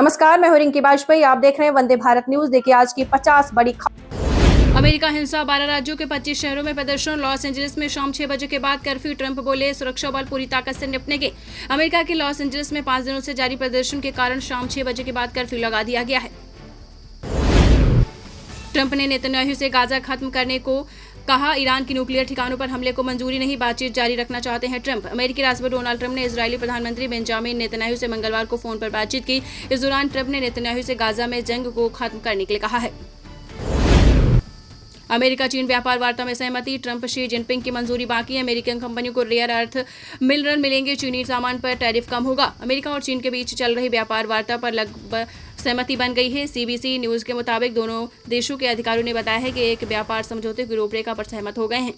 नमस्कार, मैं हूं रिंकी वाजपेयी। आप देख रहे हैं वंदे भारत न्यूज। देखिए आज की 50 बड़ी खबर। अमेरिका हिंसा, 12 राज्यों के 25 शहरों में प्रदर्शन, लॉस एंजलिस में शाम 6 बजे के बाद कर्फ्यू, ट्रंप बोले सुरक्षा बल पूरी ताकत से निपटेंगे। अमेरिका के लॉस एंजलिस में 5 दिनों से जारी प्रदर्शन के कारण शाम 6 बजे के बाद कर्फ्यू लगा दिया गया है। ट्रंप ने नेतन्याहू से गाजा खत्म करने को कहा, ईरान की न्यूक्लियर ठिकानों पर हमले को मंजूरी नहीं, बातचीत जारी रखना चाहते हैं ट्रंप। अमेरिकी राष्ट्रपति डोनाल्ड ट्रंप ने इजरायली प्रधानमंत्री बेंजामिन नेतन्याहू से मंगलवार को फोन पर बातचीत की। इस दौरान ट्रंप ने नेतन्याहू से गाजा में जंग को खत्म करने के लिए कहा है। अमेरिका चीन व्यापार वार्ता में सहमति, ट्रंप शी जिनपिंग की मंजूरी बाकी है। अमेरिकन कंपनियों को रेयर अर्थ मिनरल मिलेंगे, चीनी सामान पर टैरिफ कम होगा। अमेरिका और चीन के बीच चल रही व्यापार वार्ता पर लगभग सहमति बन गई है। सीबीसी न्यूज के मुताबिक दोनों देशों के अधिकारियों ने बताया है कि एक व्यापार समझौते की रूपरेखा पर सहमत हो गए हैं।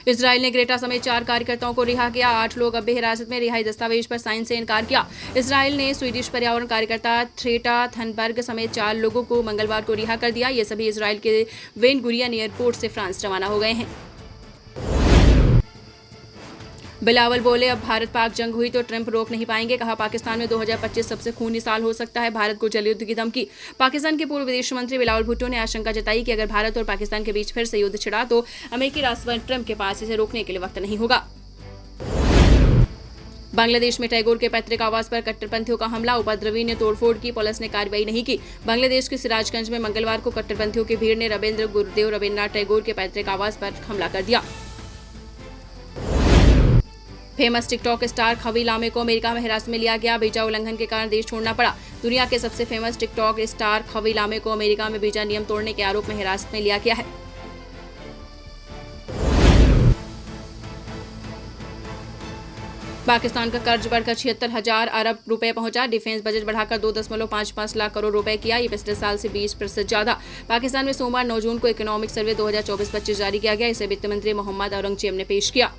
इजरायल ने ग्रेटा समेत 4 कार्यकर्ताओं को रिहा किया। 8 लोग अब भी हिरासत में, रिहाई दस्तावेज पर साइन से इनकार किया। इजरायल ने स्वीडिश पर्यावरण कार्यकर्ता थ्रेटा थनबर्ग समेत 4 लोगों को मंगलवार को रिहा कर दिया। ये सभी इजरायल के बेन गुरियन एयरपोर्ट से फ्रांस रवाना हो गए हैं। बिलावल बोले, अब भारत पाक जंग हुई तो ट्रंप रोक नहीं पाएंगे। कहा, पाकिस्तान में 2025 सबसे खूनी साल हो सकता है, भारत को जल युद्ध की धमकी। पाकिस्तान के पूर्व विदेश मंत्री बिलावल भुट्टो ने आशंका जताई कि अगर भारत और पाकिस्तान के बीच फिर से युद्ध छिड़ा तो अमेरिकी राष्ट्रपति ट्रंप के पास इसे रोकने के लिए वक्त नहीं होगा। बांग्लादेश में टैगोर के पैतृक आवास पर कट्टरपंथियों का हमला, उपद्रवी ने तोड़फोड़ की, पुलिस ने कार्रवाई नहीं की। बांग्लादेश के सिराजगंज में मंगलवार को कट्टरपंथियों की भीड़ ने रविंद्र गुरुदेव रविन्द्रनाथ टैगोर के पैतृक आवास पर हमला कर दिया। फेमस टिकटॉक स्टार खवी लामे को अमेरिका में हिरासत में लिया गया। वीजा उल्लंघन के कारण देश छोड़ना पड़ा। दुनिया के सबसे फेमस टिकटॉक स्टार खवी लामे को अमेरिका में वीजा नियम तोड़ने के आरोप में हिरासत में लिया गया है। पाकिस्तान का कर्ज बढ़कर 76,000 अरब रुपए पहुंचा। डिफेंस बजट बढ़ाकर 2.55 लाख करोड़ रुपए किया। ये पिछले साल से 20% ज्यादा। पाकिस्तान में सोमवार 9 जून को इकोनॉमिक सर्वे 2024-25 जारी किया गया। इसे वित्त मंत्री मोहम्मद औरंगजेब ने पेश किया।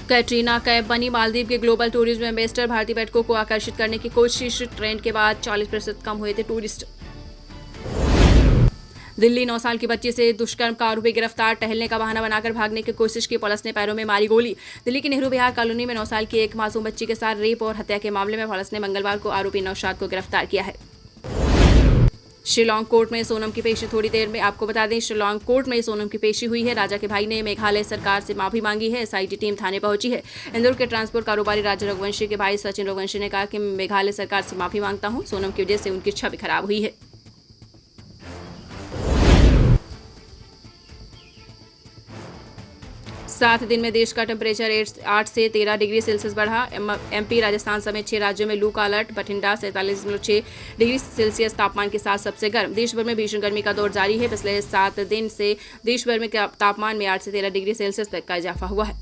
कैटरीना कैफ बनी मालदीव के ग्लोबल टूरिज्म एम्बेसडर। भारतीय पर्यटकों को आकर्षित करने की कोशिश, ट्रेंड के बाद 40% कम हुए थे टूरिस्ट। दिल्ली 9 साल की बच्ची से दुष्कर्म का आरोपी गिरफ्तार, टहलने का बहाना बनाकर भागने की कोशिश की, पुलिस ने पैरों में मारी गोली। दिल्ली की नेहरू विहार कॉलोनी में 9 साल की एक मासूम बच्ची के साथ रेप और हत्या के मामले में पुलिस ने मंगलवार को आरोपी नौशाद को गिरफ्तार किया है। शिलांग कोर्ट में सोनम की पेशी, थोड़ी देर में आपको बता दें, शिलांग कोर्ट में सोनम की पेशी हुई है। राजा के भाई ने मेघालय सरकार से माफी मांगी है। एसआईटी टीम थाने पहुंची है। इंदौर के ट्रांसपोर्ट कारोबारी राजा रघुवंशी के भाई सचिन रघुवंशी ने कहा कि मेघालय सरकार से माफी मांगता हूं, सोनम की वजह से उनकी छवि खराब हुई है। 7 दिन में देश का टेम्परेचर 8 से 13 डिग्री सेल्सियस बढ़ा। एमपी, राजस्थान समेत 6 राज्यों में लू का अलर्ट। बठिंडा 47.6 डिग्री सेल्सियस तापमान के साथ सबसे गर्म। देश भर में भीषण गर्मी का दौर जारी है। पिछले 7 दिन से देश भर में तापमान में 8 से 13 डिग्री सेल्सियस तक का इजाफा हुआ है।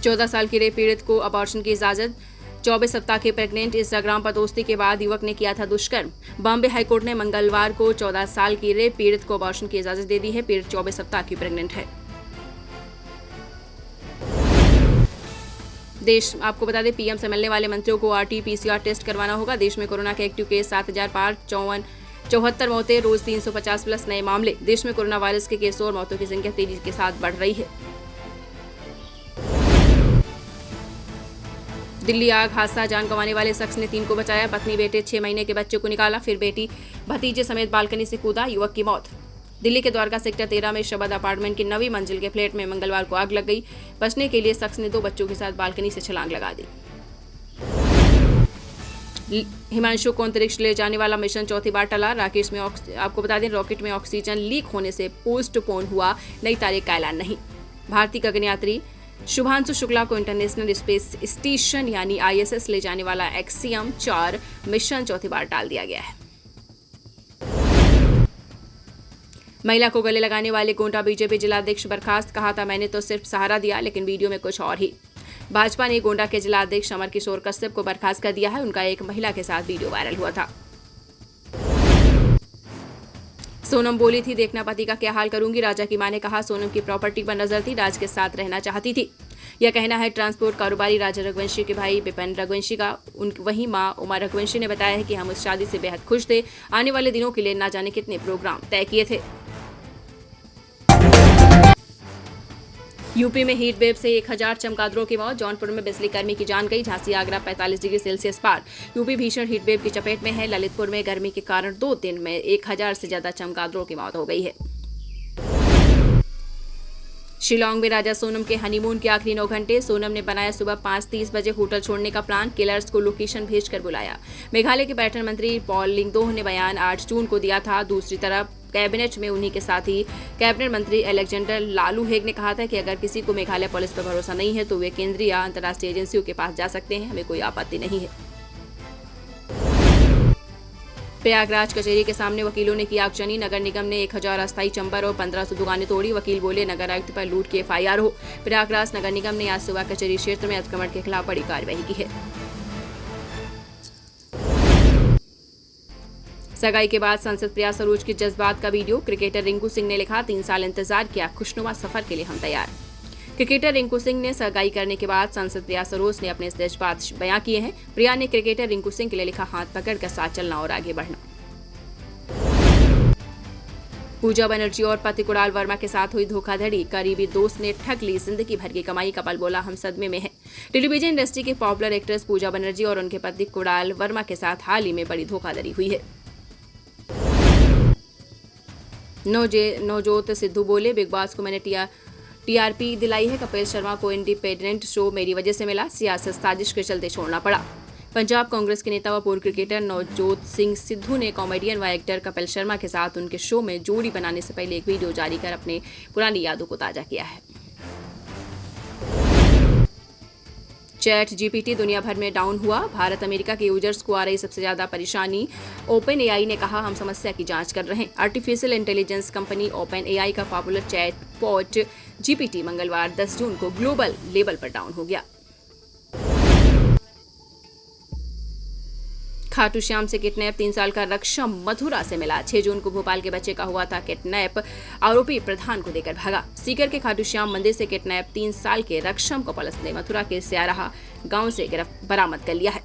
14 साल की रेप पीड़ित को अबॉर्शन की इजाजत। 24 सप्ताह के प्रेग्नेंट, इंस्टाग्राम पर दोस्ती के बाद युवक ने किया था दुष्कर्म। बॉम्बे हाईकोर्ट ने मंगलवार को 14 साल की रेप पीड़ित को अबॉर्शन की इजाजत दे दी है। पीड़ित 24 सप्ताह की प्रेग्नेंट है। देश आपको बता दें, पीएम से मिलने वाले मंत्रियों को आरटी-पीसीआर टेस्ट करवाना होगा। देश में कोरोना के एक्टिव केस 7,000 पार, 74 मौतें, रोज 350 प्लस नए मामले। देश में कोरोना वायरस के केसों और मौतों की संख्या तेजी के साथ बढ़ रही है। दिल्ली आग हादसा, जान गंवाने वाले शख्स ने 3 को बचाया। पत्नी, बेटे, 6 महीने के बच्चे को निकाला, फिर बेटी भतीजे समेत बालकनी से कूदा, युवक की मौत। दिल्ली के द्वारका सेक्टर 13 में शबद अपार्टमेंट की 9वीं मंजिल के फ्लैट में मंगलवार को आग लग गई। बचने के लिए शख्स ने 2 बच्चों के साथ बालकनी से छलांग लगा दी। हिमांशु को अंतरिक्ष ले जाने वाला मिशन चौथी बार टला। राकेश में आपको बता दें, रॉकेट में ऑक्सीजन लीक होने से पोस्टपोन हुआ, नई तारीख का ऐलान नहीं। भारतीय गगनयात्री शुभांशु शुक्ला को इंटरनेशनल स्पेस स्टेशन यानी आईएसएस ले जाने वाला एक्सियम 4 मिशन चौथी बार टाल दिया गया है। महिला को गले लगाने वाले गोंडा बीजेपी जिलाध्यक्ष बर्खास्त। कहा था, मैंने तो सिर्फ सहारा दिया, लेकिन वीडियो में कुछ और ही। भाजपा ने गोंडा के जिलाध्यक्ष अमर किशोर कश्यप को बर्खास्त कर दिया है। उनका एक महिला के साथ वीडियो वायरल हुआ था। सोनम बोली थी, देखना पति का क्या हाल करूंगी। राजा की मां ने कहा, सोनम की प्रॉपर्टी पर नजर थी, राज के साथ रहना चाहती थी। यह कहना है ट्रांसपोर्ट कारोबारी राजा रघुवंशी के भाई विपिन रघुवंशी का। वहीं मां उमा रघुवंशी ने बताया है कि हम उस शादी से बेहद खुश थे। आने वाले दिनों के लिए ना जाने कितने प्रोग्राम तय किए थे। यूपी में हीट वेव से 1000 चमगादड़ों की मौत। जौनपुर में बिजली कर्मी की जान गई। झांसी आगरा 45 डिग्री सेल्सियस पार। यूपी भीषण हीट वेव की चपेट में है। ललितपुर में गर्मी के कारण 2 दिन में 1000 से ज्यादा चमगादड़ों की मौत हो गई है। शिलांग में राजा सोनम के हनीमून के आखिरी 9 घंटे। सोनम ने बनाया सुबह 5:30 बजे होटल छोड़ने का प्लान। किलर्स को लोकेशन भेजकर बुलाया। मेघालय के पर्यटन मंत्री पॉल लिंगदोह ने बयान 8 जून को दिया था। दूसरी तरफ कैबिनेट में उन्हीं के साथ ही कैबिनेट मंत्री एलेक्जेंडर लालू हेग ने कहा था कि अगर किसी को मेघालय पुलिस पर भरोसा नहीं है तो वे केंद्रीय या अंतर्राष्ट्रीय एजेंसियों के पास जा सकते हैं। हमें कोई आपत्ति नहीं है। प्रयागराज कचहरी के सामने वकीलों ने किया आगजनी। नगर निगम ने 1000 अस्थायी चंबर और 1500 दुकानें तोड़ी। वकील बोले नगर आयुक्त पर लूट की FIR हो। प्रयागराज नगर निगम ने आज सुबह कचहरी क्षेत्र में अतिक्रमण के खिलाफ बड़ी कार्रवाई की है। सगाई के बाद सांसद प्रिया सरोज की जज्बात का वीडियो। क्रिकेटर रिंकू सिंह ने लिखा 3 साल इंतजार किया, खुशनुमा सफर के लिए हम तैयार। क्रिकेटर रिंकू सिंह ने सगाई करने के बाद सांसद प्रिया सरोज ने अपने जज्बात बयां किए हैं। प्रिया ने क्रिकेटर रिंकू सिंह के लिए लिखा हाथ पकड़कर साथ चलना और आगे बढ़ना। पूजा बनर्जी और पति कुणाल वर्मा के साथ हुई धोखाधड़ी। करीबी दोस्त ने ठग ली जिंदगी भर की कमाई। कपल बोला हम सदमे में हैं। टेलीविजन इंडस्ट्री के पॉपुलर एक्ट्रेस पूजा बनर्जी और उनके पति कुणाल वर्मा के साथ हाल ही में बड़ी धोखाधड़ी हुई है। नवजोत सिद्धू बोले बिग बॉस को मैंने TRP दिलाई है। कपिल शर्मा को इंडिपेंडेंट शो मेरी वजह से मिला। सियासत साजिश के चलते छोड़ना पड़ा। पंजाब कांग्रेस के नेता व पूर्व क्रिकेटर नवजोत सिंह सिद्धू ने कॉमेडियन व एक्टर कपिल शर्मा के साथ उनके शो में जोड़ी बनाने से पहले एक वीडियो जारी कर अपने पुरानी यादों को ताजा किया है। ChatGPT दुनिया भर में डाउन हुआ। भारत अमेरिका के यूजर्स को आ रही सबसे ज्यादा परेशानी। OpenAI ने कहा हम समस्या की जांच कर रहे हैं। आर्टिफिशियल इंटेलिजेंस कंपनी OpenAI का पॉपुलर चैटबॉट GPT मंगलवार 10 जून को ग्लोबल लेवल पर डाउन हो गया। खाटू श्याम से किडनैप 3 साल का रक्षम मथुरा से मिला। 6 जून को भोपाल के बच्चे का हुआ था किडनैप। आरोपी प्रधान को देकर भागा। सीकर के खाटू श्याम मंदिर से किडनैप 3 साल के रक्षम को पुलिस ने मथुरा के स्यारहा गांव से बरामद कर लिया है।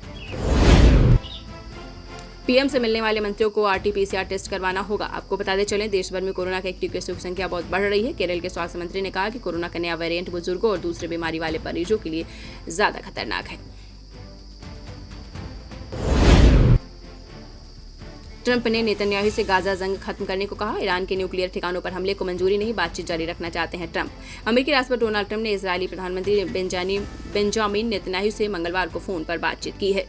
PM से मिलने वाले मंत्रियों को RT-PCR टेस्ट करवाना होगा। आपको बताते चलें देश भर में कोरोना के एक्टिव केसों की संख्या बहुत बढ़ रही है। केरल के स्वास्थ्य मंत्री ने कहा कि कोरोना का नया वेरिएंट बुजुर्गों और दूसरे बीमारी वाले मरीजों के लिए ज्यादा खतरनाक है। ट्रंप ने नेतन्याहू से गाजा जंग खत्म करने को कहा। ईरान के न्यूक्लियर ठिकानों पर हमले को मंजूरी नहीं, बातचीत जारी रखना चाहते हैं ट्रंप। अमेरिकी राष्ट्रपति डोनाल्ड ट्रंप ने इजरायली प्रधानमंत्री बेंजामिन नेतन्याहू से मंगलवार को फोन पर बातचीत की है।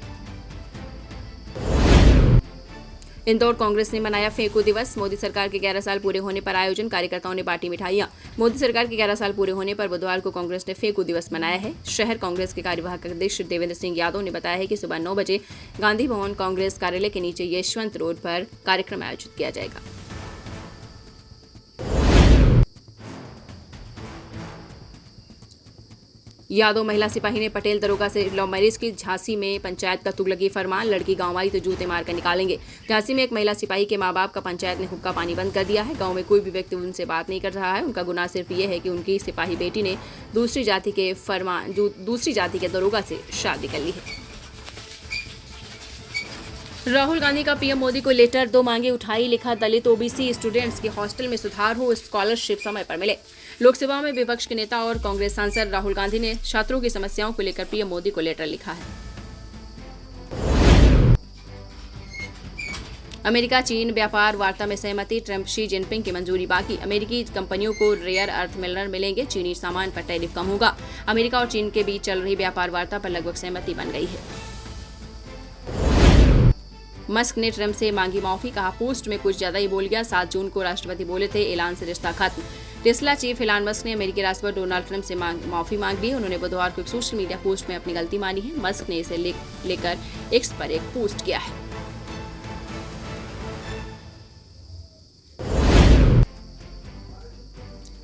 इंदौर कांग्रेस ने मनाया फेंकू दिवस। मोदी सरकार के 11 साल पूरे होने पर आयोजन। कार्यकर्ताओं ने बांटी मिठाइयां। मोदी सरकार के 11 साल पूरे होने पर बुधवार को कांग्रेस ने फेंकू दिवस मनाया है। शहर कांग्रेस के कार्यवाहक अध्यक्ष देवेंद्र सिंह यादव ने बताया है कि सुबह 9 बजे गांधी भवन कांग्रेस कार्यालय के नीचे यशवंत रोड पर कार्यक्रम आयोजित किया जाएगा। यादव महिला सिपाही ने पटेल दरोगा से लव मैरिज की। झांसी में पंचायत का तुगलकी फरमान। लड़की गांव आई तो जूते मारकर निकालेंगे। झांसी में एक महिला सिपाही के मां बाप का पंचायत ने हुक्का पानी बंद कर दिया है। गांव में कोई भी व्यक्ति उनसे बात नहीं कर रहा है। उनका गुनाह सिर्फ ये है कि उनकी सिपाही बेटी ने दूसरी जाति के दरोगा से शादी कर ली है। राहुल गांधी का PM मोदी को लेटर, 2 मांगे उठाई। लिखा दलित OBC स्टूडेंट्स के हॉस्टल में सुधार हो, स्कॉलरशिप समय पर मिले। लोकसभा में विपक्ष के नेता और कांग्रेस सांसद राहुल गांधी ने छात्रों की समस्याओं को लेकर PM मोदी को लेटर लिखा है। अमेरिका चीन व्यापार वार्ता में सहमति। ट्रंप शी जिनपिंग की मंजूरी बाकी। अमेरिकी कंपनियों को रेयर अर्थ मिनरल मिलेंगे। चीनी सामान पर टैरिफ कम होगा। अमेरिका और चीन के बीच चल रही व्यापार वार्ता पर लगभग सहमति बन गई है। मस्क ने ट्रंप से मांगी माफी। कहा पोस्ट में कुछ ज्यादा ही बोल गया। 7 जून को राष्ट्रपति बोले थे ऐलान से रिश्ता खत्म। टेस्ला चीफ इलॉन मस्क ने अमेरिकी राष्ट्रपति डोनाल्ड ट्रंप से माफी मांग ली। उन्होंने बुधवार को एक सोशल मीडिया पोस्ट में अपनी गलती मानी है। मस्क ने इसे लेकर X पर एक पोस्ट किया है।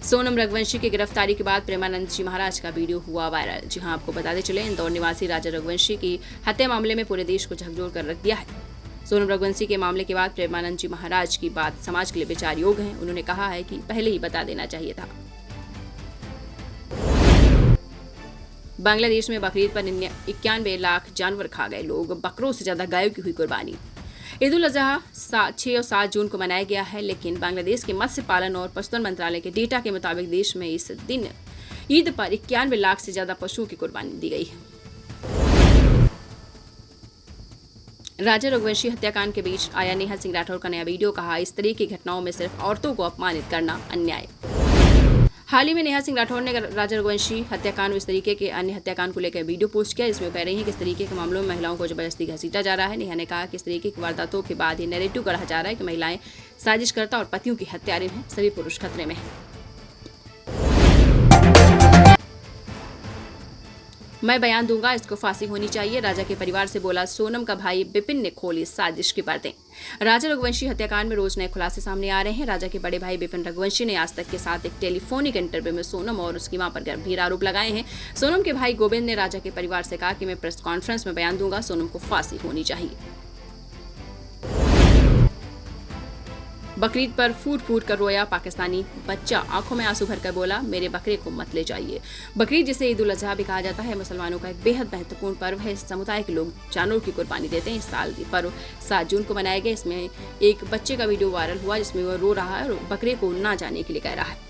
सोनम रघुवंशी की गिरफ्तारी के बाद प्रेमानंद जी महाराज का वीडियो हुआ वायरल। जी हां, आपको बताते चले इंदौर निवासी राजा रघुवंशी की हत्या मामले में पूरे देश को झकझोर कर रख दिया है। सोनम रघुवंशी के मामले के बाद प्रेमानंद जी महाराज की बात समाज के लिए विचार योग्य है। उन्होंने कहा है कि पहले ही बता देना चाहिए था। बांग्लादेश में बकरीद पर 91 लाख जानवर खा गए लोग, बकरों से ज्यादा गायों की हुई कुर्बानी। ईद उल अजहा 6 और 7 जून को मनाया गया है, लेकिन बांग्लादेश के मत्स्य पालन और पशुधन मंत्रालय के डेटा के मुताबिक देश में इस दिन ईद पर 91 लाख से ज्यादा पशुओं की कुर्बानी दी गई है। राजा रघुवंशी हत्याकांड के बीच आया नेहा सिंह राठौर का नया वीडियो, कहा इस तरह की घटनाओं में सिर्फ औरतों को अपमानित करना अन्याय। हाल ही में नेहा सिंह राठौर ने राजा रघुवंशी हत्याकांड और इस तरीके के अन्य हत्याकांड को लेकर वीडियो पोस्ट किया, इसमें कह रही हैं कि इस तरीके के मामलों में महिलाओं को जबरदस्ती घसीटा जा रहा है। नेहा ने कहा कि इस तरीके की वारदातों के बाद ये नैरेटिव गढ़ा जा रहा है कि महिलाएं साजिशकर्ता और पतियों की हत्यारिन हैं, सभी पुरुष खतरे में हैं। मैं बयान दूंगा, इसको फांसी होनी चाहिए, राजा के परिवार से बोला सोनम का भाई बिपिन ने खोली साजिश की बातें। राजा रघुवंशी हत्याकांड में रोज नए खुलासे सामने आ रहे हैं। राजा के बड़े भाई बिपिन रघुवंशी ने आज तक के साथ एक टेलीफोनिक इंटरव्यू में सोनम और उसकी मां पर गंभीर आरोप लगाए हैं। सोनम के भाई गोविंद ने राजा के परिवार से कहा कि मैं प्रेस कॉन्फ्रेंस में बयान दूंगा, सोनम को फांसी होनी चाहिए। बकरीद पर फूट फूट कर रोया पाकिस्तानी बच्चा, आंखों में आंसू भरकर बोला मेरे बकरे को मत ले जाइए। बकरीद, जिसे ईद उल अजहा भी कहा जाता है, मुसलमानों का एक बेहद महत्वपूर्ण पर्व है। इस समुदाय के लोग जानवरों की कुर्बानी देते हैं। इस साल ये पर्व 7 जून को मनाया गया। इसमें एक बच्चे का वीडियो वायरल हुआ जिसमें वह रो रहा है और बकरे को ना जाने के लिए कह रहा है।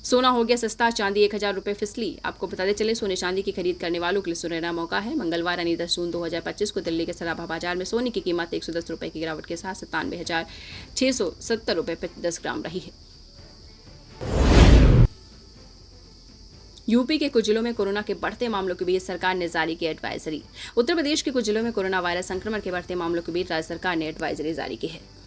सोना हो गया सस्ता, चांदी 1000 रुपये फिसली। आपको बताते चले, सोने चांदी की खरीद करने वालों के लिए सुनहरा मौका है। मंगलवार यानी 10 जून 2025 को दिल्ली के सराफा बाजार में सोने की कीमत 110 रुपये की गिरावट के साथ 97,670 रुपये प्रति 10 ग्राम रही है। यूपी के कुछ जिलों में कोरोना के बढ़ते मामलों के बीच सरकार ने जारी की एडवाइजरी। उत्तर प्रदेश के कुछ जिलों में कोरोना वायरस संक्रमण के बढ़ते मामलों के बीच राज्य सरकार ने एडवाइजरी जारी की है।